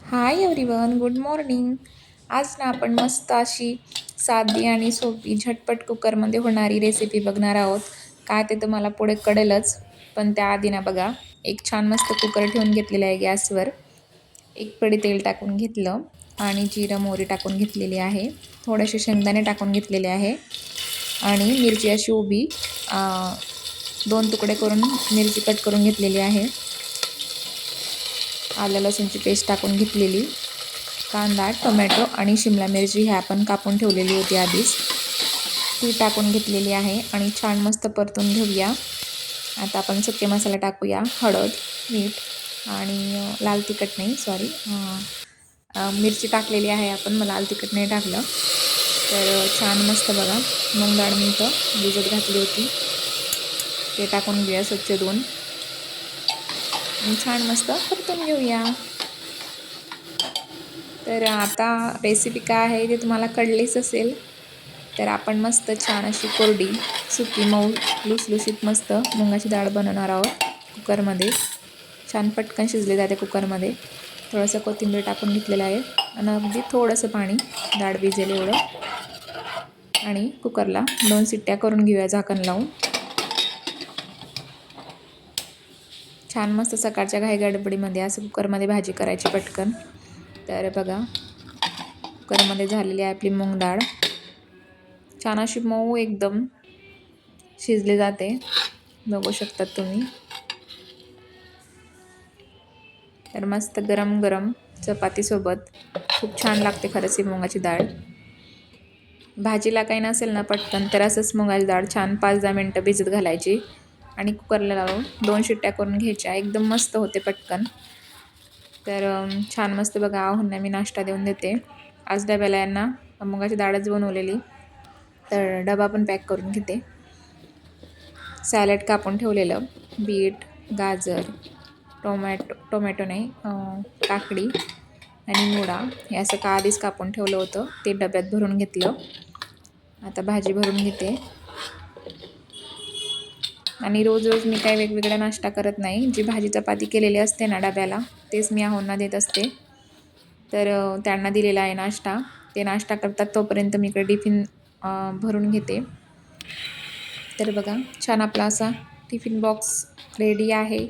Hi everyone, good morning. आज ना आपण मस्त अशी साधी आणि सोपी झटपट कुकरमध्ये होणारी रेसिपी बघणार आहोत. काय ते तुम्हाला पुढे कळेलच, पण त्याआधी ना बघा, एक छान मस्त कुकर ठेवून घेतलेला आहे गॅसवर. एक पडी तेल टाकून घेतलं आणि जिरं मोहरी टाकून घेतलेली आहे. थोडेसे शेंगदाणे टाकून घेतलेले आहे आणि मिरची अशी उभी 2 तुकडे करून मिरची कट करून घेतलेली आहे. आलं लसूणची पेस्ट टाकून घेतलेली, कांदा, टोमॅटो आणि शिमला मिरची ही आपण कापून ठेवलेली होती आधीच, ती टाकून घेतलेली आहे आणि छान मस्त परतून घेऊया. आता आपण सुके मसाला टाकूया, हळद, मीठ आणि लाल तिखट नाही, सॉरी, मिरची टाकलेली आहे आपण, मला लाल तिखट नाही टाकलं. तर छान मस्त बघा, मूग डाळ मी इथं भिजत घातली होती, ते टाकून घेऊया स्वच्छ धुवून आणि छान मस्त परतून घेऊया. तर आता रेसिपी काय आहे ते तुम्हाला कळलीच असेल. तर आपण मस्त छान अशी कोरडी सुकी मऊ लुसलुशीत मस्त मुगाची डाळ बनवणार आहोत कुकरमध्ये. छान पटकन शिजले जाते कुकरमध्ये. थोडंसं कोथिंबीर टाकून घेतलेलं आहे आणि अगदी थोडंसं पाणी, डाळ भिजेल एवढं, आणि कुकरला 2 शिट्ट्या करून घेऊया झाकण लावून. छान मस्त सकाळच्या घाई गडबडीमध्ये असं कुकरमध्ये भाजी करायची पटकन. तर बघा, कुकरमध्ये झालेली आहे आपली मूग डाळ. छान अशी मऊ एकदम शिजली जाते, बघू शकतात तुम्ही. तर मस्त गरम गरम चपातीसोबत खूप छान लागते खरंच ही मुगाची डाळ. भाजीला काही नसेल ना पटकन, तर असंच मुगाची डाळ छान 5-10 मिनटं भिजत घालायची आणि कुकरला लावून 2 शिट्ट्या करून घ्यायच्या. एकदम मस्त होते पटकन. तर छान मस्त बघा, आहोंना मी नाश्ता देऊन देते. आज डब्याला यांना मुगाची डाळच बनवलेली, तर डबा पण पॅक करून घेते. सॅलड कापून ठेवलेलं, बीट, गाजर, टोमॅटो नाही, काकडी आणि मुळा हे असं आधीच कापून ठेवलं होतं, ते डब्यात भरून घेतलं. आता भाजी भरून घेते. आणि रोज रोज मी काही वेगवेगळा नाश्ता करत नाही. जी भाजी चपाती केलेली असते ना डब्याला, तेच मी आहोंना देत असते. तर त्यांना दिलेला आहे नाश्ता. ते नाश्ता करतात तोपर्यंत मी इकडे टिफिन भरून घेते. तर बघा, छान आपला असा टिफिन बॉक्स रेडी आहे.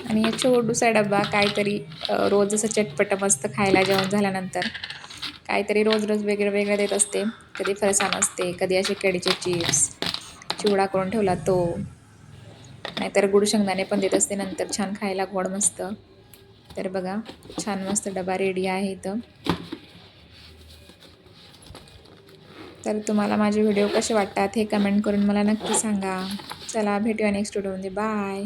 आणि या छोटूसा डबा काहीतरी रोज असं चटपट मस्त खायला जेवण झाल्यानंतर काहीतरी रोज रोज वेगळं वेगळं देत असते. कधी फरसाण असते, कधी असे केळीचे चिप्स, चिवडा करून ठेवला तो, नाहीतर गुळ शेंगदाणे पण देत असते नंतर छान खायला गोड मस्त. तर बघा, छान मस्त डबा रेडी आहे इथं. तर तुम्हाला माझे व्हिडिओ कसे वाटतात हे कमेंट करून मला नक्की सांगा. चला, भेटूया नेक्स्ट व्हिडिओमध्ये. बाय.